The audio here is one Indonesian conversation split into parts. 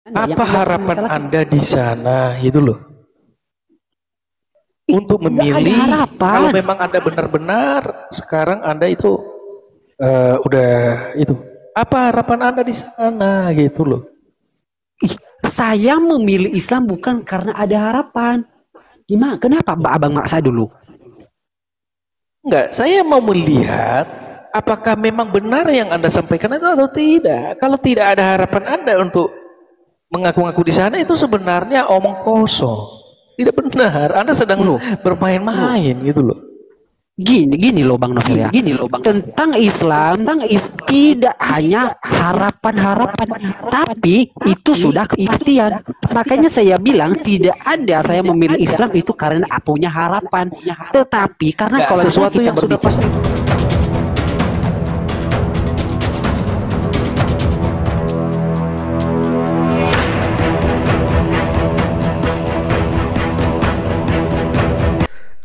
Apa harapan Anda di sana itu loh? Untuk memilih, kalau memang Anda benar-benar sekarang Anda itu udah itu, apa harapan Anda di sana gitu loh? Saya memilih Islam bukan karena ada harapan. Gimana? Kenapa Abang maksa dulu? Enggak, saya mau melihat apakah memang benar yang Anda sampaikan itu atau tidak. Kalau tidak ada harapan Anda untuk mengaku-ngaku di sana, itu sebenarnya omong kosong. Tidak benar. Anda sedang bermain-main gitu loh. Gini loh Bang Novel ya. Gini loh Bang. Tentang Islam, tidak hanya harapan-harapan, tapi itu sudah kepastian. Makanya saya bilang tidak ada saya memilih Islam itu karena punya harapan. Tetapi karena kalau sesuatu yang sudah pasti.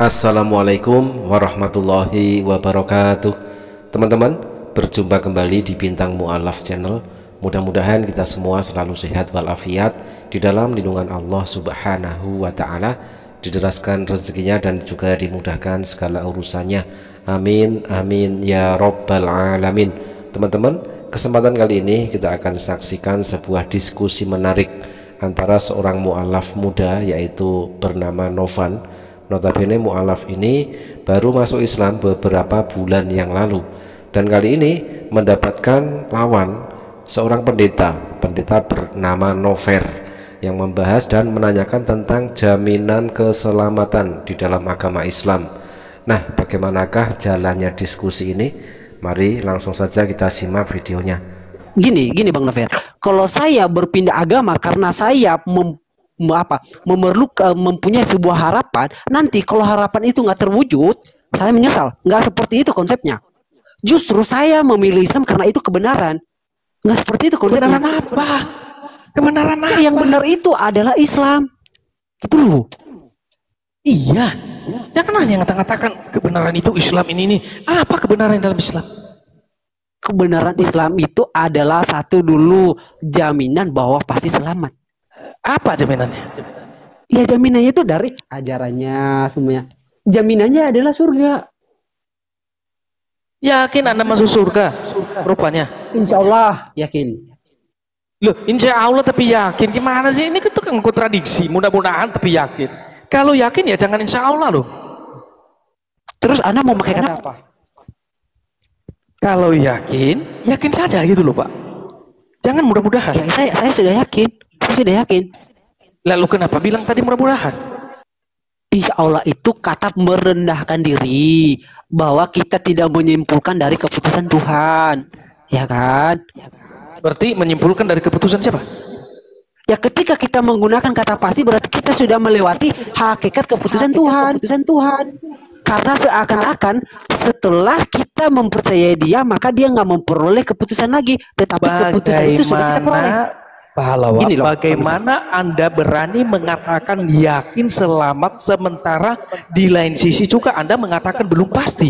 Assalamualaikum warahmatullahi wabarakatuh. Teman-teman, berjumpa kembali di Bintang Mu'alaf Channel. Mudah-mudahan kita semua selalu sehat walafiat di dalam lindungan Allah Subhanahu wa Ta'ala, dideraskan rezekinya dan juga dimudahkan segala urusannya. Amin amin ya robbal alamin. Teman-teman, kesempatan kali ini kita akan saksikan sebuah diskusi menarik antara seorang mu'alaf muda yaitu bernama Novan. Notabene mu'alaf ini baru masuk Islam beberapa bulan yang lalu, dan kali ini mendapatkan lawan seorang pendeta bernama Nover yang membahas dan menanyakan tentang jaminan keselamatan di dalam agama Islam. Nah, bagaimanakah jalannya diskusi ini? Mari langsung saja kita simak videonya. Gini Bang Nover, kalau saya berpindah agama karena saya mempunyai sebuah harapan, nanti kalau harapan itu nggak terwujud, saya menyesal. Nggak seperti itu konsepnya. Justru saya memilih Islam karena itu kebenaran. Nggak seperti itu konsepnya. Kebenaran apa? Kebenaran apa? Yang benar itu adalah Islam. Gitu loh. Iya. Jangan hanya ngata-ngatakan kebenaran itu Islam ini. Apa kebenaran dalam Islam? Kebenaran Islam itu adalah satu dulu, jaminan bahwa pasti selamat. Apa jaminannya? Ya jaminannya itu dari ajarannya semuanya. Jaminannya adalah surga. Yakin Anda masuk surga? Rupanya. Insya Allah yakin. Loh, insya Allah tapi yakin gimana sih? Ini kan kontradiksi. Mudah-mudahan tapi yakin. Kalau yakin ya jangan insya Allah loh. Terus Anda mau pakai kata apa? Kalau yakin, yakin saja gitu loh Pak. Jangan mudah-mudahan. Ya saya sudah yakin. Saya sudah yakin. Lalu kenapa bilang tadi mudah-mudahan? Insya Allah itu kata merendahkan diri, bahwa kita tidak menyimpulkan dari keputusan Tuhan, ya kan? Berarti menyimpulkan dari keputusan siapa? Ya ketika kita menggunakan kata pasti berarti kita sudah melewati hakikat keputusan Tuhan. Karena seakan-akan setelah kita mempercayai dia, maka dia nggak memperoleh keputusan lagi, tetapi keputusan itu sudah kita peroleh. Pahlawan, bagaimana Anda berani mengatakan yakin selamat sementara di lain sisi juga Anda mengatakan belum pasti?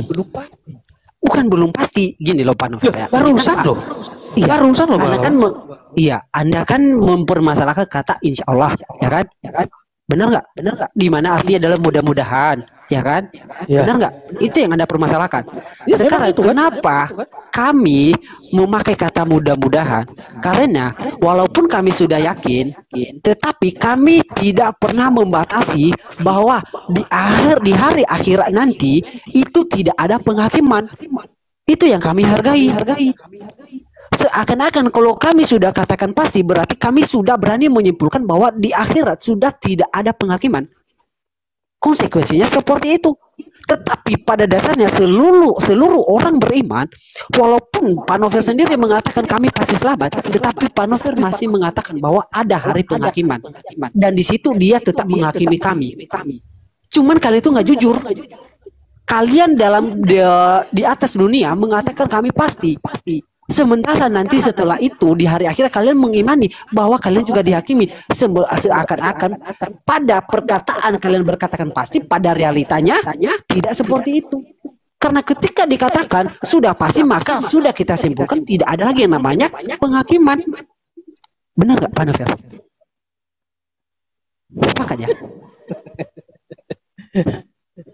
Bukan belum pasti, gini loh Pak Novel ya. Barusan loh. Iya, barusan loh. Anda kan mempermasalahkan kata insya Allah, ya kan? Benar nggak? Di mana artinya adalah mudah-mudahan, ya kan? Ya. Benar nggak? Itu yang Anda permasalahkan. Ya, sekarang kenapa kami memakai kata mudah-mudahan? Karena walaupun kami sudah yakin, tetapi kami tidak pernah membatasi bahwa di hari akhirat nanti itu tidak ada penghakiman. Itu yang kami hargai. Seakan-akan kalau kami sudah katakan pasti, berarti kami sudah berani menyimpulkan bahwa di akhirat sudah tidak ada penghakiman. Konsekuensinya seperti itu. Tetapi pada dasarnya seluruh orang beriman, walaupun Pak Novel sendiri mengatakan kami pasti selamat, tetapi Pak Novel masih mengatakan bahwa ada hari penghakiman. Dan di situ dia tetap menghakimi kami. Cuman kali itu nggak jujur. Kalian di atas dunia mengatakan kami pasti. Sementara nanti setelah itu di hari akhir kalian mengimani bahwa kalian juga dihakimi. Seakan-akan pada perkataan kalian berkatakan pasti, pada realitanya tidak seperti itu. Karena ketika dikatakan sudah pasti, maka sudah kita simpulkan tidak ada lagi yang namanya penghakiman. Benar nggak Pak Novel? sepakat ya?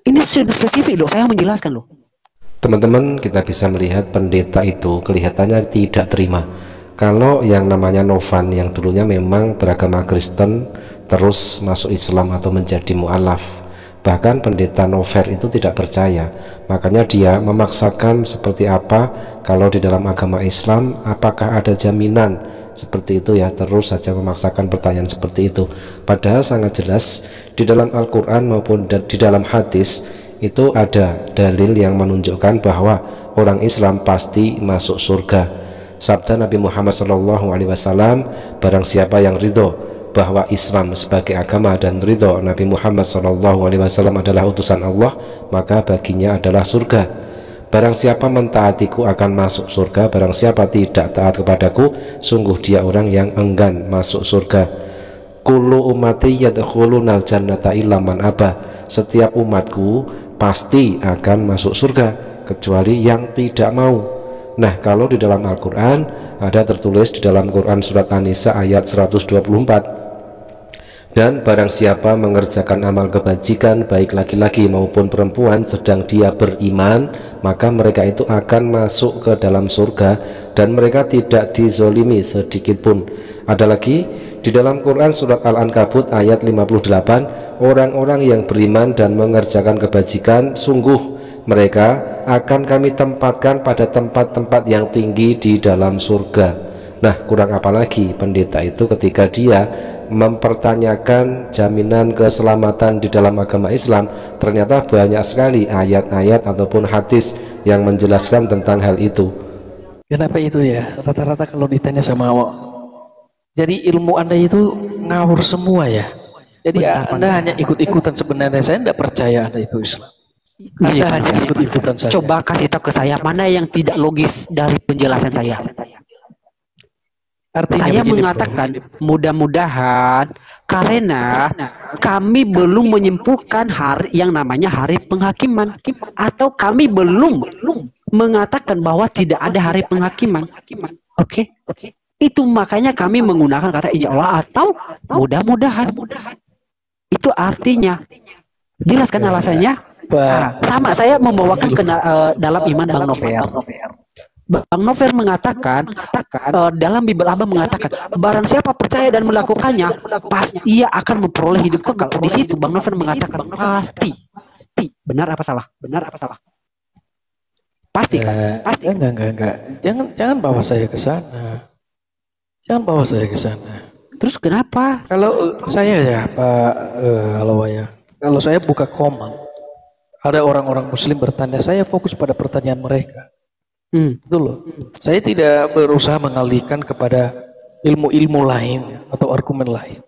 Ini sudah spesifik loh, saya menjelaskan loh. Teman-teman, kita bisa melihat pendeta itu kelihatannya tidak terima kalau yang namanya Novan yang dulunya memang beragama Kristen terus masuk Islam atau menjadi mu'alaf. Bahkan pendeta Nover itu tidak percaya, makanya dia memaksakan seperti apa kalau di dalam agama Islam apakah ada jaminan seperti itu ya, terus saja memaksakan pertanyaan seperti itu. Padahal sangat jelas di dalam Al-Quran maupun di dalam hadis itu ada dalil yang menunjukkan bahwa orang Islam pasti masuk surga. Sabda Nabi Muhammad SAW, barang siapa yang ridho bahwa Islam sebagai agama dan ridho Nabi Muhammad SAW adalah utusan Allah, maka baginya adalah surga. Barang siapa mentaatiku akan masuk surga, barang siapa tidak taat kepadaku, sungguh dia orang yang enggan masuk surga. Kullu ummati yadkhulunal jannata illa man aba. Setiap umatku pasti akan masuk surga kecuali yang tidak mau. Nah, kalau di dalam Al-Quran ada tertulis di dalam Quran surat An-Nisa ayat 124, dan barang siapa mengerjakan amal kebajikan baik laki-laki maupun perempuan sedang dia beriman, maka mereka itu akan masuk ke dalam surga dan mereka tidak dizolimi sedikit pun. Ada lagi di dalam Quran surat Al-Ankabut ayat 58, orang-orang yang beriman dan mengerjakan kebajikan sungguh mereka akan kami tempatkan pada tempat-tempat yang tinggi di dalam surga. Nah, kurang apa lagi pendeta itu ketika dia mempertanyakan jaminan keselamatan di dalam agama Islam, ternyata banyak sekali ayat-ayat ataupun hadis yang menjelaskan tentang hal itu. Kenapa itu ya? Rata-rata kalau ditanya sama awak, jadi ilmu Anda itu ngawur semua ya. Jadi Anda hanya ikut-ikutan, sebenarnya saya tidak percaya Anda itu Islam. Anda hanya ikut-ikutan saja. Coba kasih tahu ke saya mana yang tidak logis dari penjelasan saya. Artinya Saya begini, mengatakan mudah-mudahan karena kami belum menyimpulkan hari yang namanya hari penghakiman, atau kami belum mengatakan bahwa tidak ada hari penghakiman. Oke. Itu makanya kami menggunakan kata insya Allah atau mudah-mudahan. Itu artinya. Jelaskan alasannya. Sama saya membawakan ke dalam iman Bang Novel. Bang Novel mengatakan dalam Bible Abang mengatakan barang siapa percaya dan melakukannya pasti ia akan memperoleh hidup kekal. Di situ Bang Novel mengatakan pasti. Benar apa salah? Pasti kan? Pasti. Enggak. Jangan bawa saya ke sana. Jangan bawa saya ke sana. Terus kenapa? Kalau saya ya Pak Alawaya, kalau saya buka komen, ada orang-orang Muslim bertanya, saya fokus pada pertanyaan mereka. Itu loh. Saya tidak berusaha mengalihkan kepada ilmu-ilmu lain atau argumen lain.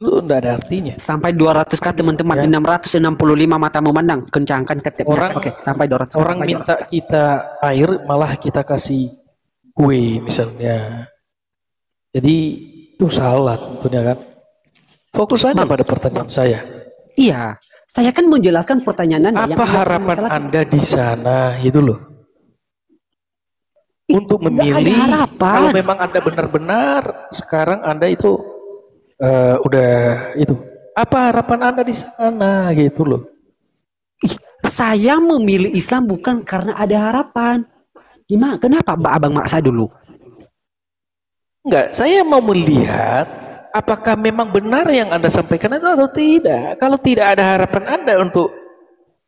Itu tidak ada artinya. Sampai 200 kali teman-teman, ya. 665 mata memandang, kencangkan tap-tapnya. Orang, oke, sampai 200. Orang sampai minta 200. Kita air, malah kita kasih kue misalnya. Jadi itu salah tentunya kan. Fokus saja pada pertanyaan saya. Iya, saya kan menjelaskan pertanyaan Anda. Apa harapan Anda di sana itu loh? Untuk memilih, kalau memang Anda benar-benar sekarang Anda itu udah itu, apa harapan Anda di sana gitu loh? Saya memilih Islam bukan karena ada harapan. Gimana? Kenapa Abang maksa dulu? Enggak, saya mau melihat apakah memang benar yang Anda sampaikan itu atau tidak. Kalau tidak ada harapan Anda untuk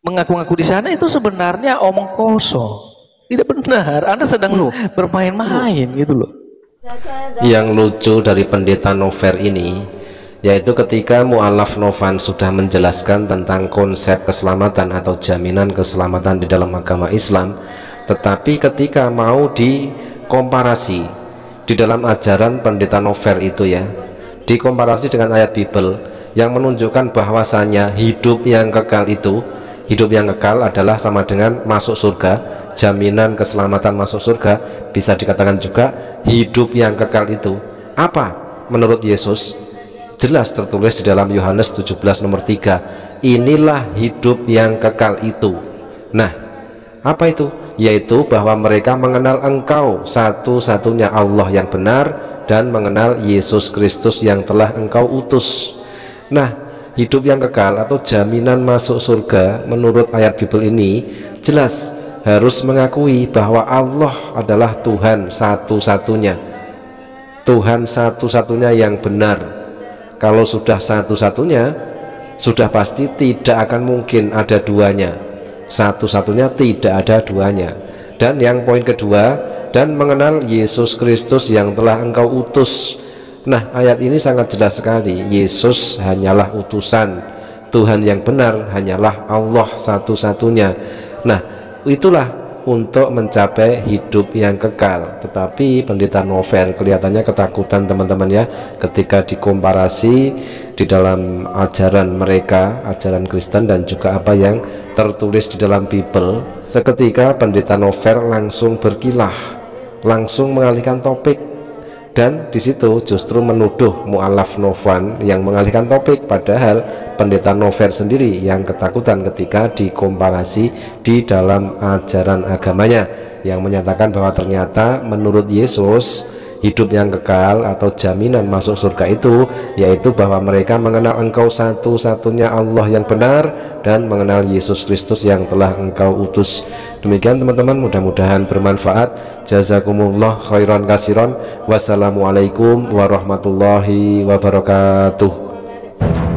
mengaku-ngaku di sana, itu sebenarnya omong kosong. Tidak benar, Anda sedang bermain-main gitu loh. Yang lucu dari pendeta Nover ini, yaitu ketika mu'alaf Novan sudah menjelaskan tentang konsep keselamatan atau jaminan keselamatan di dalam agama Islam, tetapi ketika mau dikomparasi di dalam ajaran pendeta Nover itu ya, dikomparasi dengan ayat Bible yang menunjukkan bahwasanya hidup yang kekal itu, hidup yang kekal adalah sama dengan masuk surga. Jaminan keselamatan masuk surga bisa dikatakan juga hidup yang kekal itu apa menurut Yesus? Jelas tertulis di dalam Yohanes 17 nomor 3, inilah hidup yang kekal itu. Nah, apa itu? Yaitu bahwa mereka mengenal Engkau satu-satunya Allah yang benar dan mengenal Yesus Kristus yang telah Engkau utus. Nah, hidup yang kekal atau jaminan masuk surga menurut ayat Bible ini jelas harus mengakui bahwa Allah adalah Tuhan satu-satunya, Tuhan satu-satunya yang benar. Kalau sudah satu-satunya, sudah pasti tidak akan mungkin ada duanya, satu-satunya tidak ada duanya. Dan yang poin kedua, dan mengenal Yesus Kristus yang telah engkau utus. Nah, ayat ini sangat jelas sekali. Yesus hanyalah utusan, Tuhan yang benar hanyalah Allah satu-satunya. Nah, itulah untuk mencapai hidup yang kekal. Tetapi Pendeta Novel kelihatannya ketakutan teman-teman ya, ketika dikomparasi di dalam ajaran mereka, ajaran Kristen dan juga apa yang tertulis di dalam Bible. Seketika Pendeta Novel langsung berkilah, langsung mengalihkan topik, dan di situ justru menuduh mu'alaf Novan yang mengalihkan topik, padahal Pendeta Novel sendiri yang ketakutan ketika dikomparasi di dalam ajaran agamanya, yang menyatakan bahwa ternyata menurut Yesus hidup yang kekal atau jaminan masuk surga itu yaitu bahwa mereka mengenal engkau satu-satunya Allah yang benar dan mengenal Yesus Kristus yang telah engkau utus. Demikian teman-teman, mudah-mudahan bermanfaat. Jazakumullah khairan kasiron. Wassalamualaikum warahmatullahi wabarakatuh.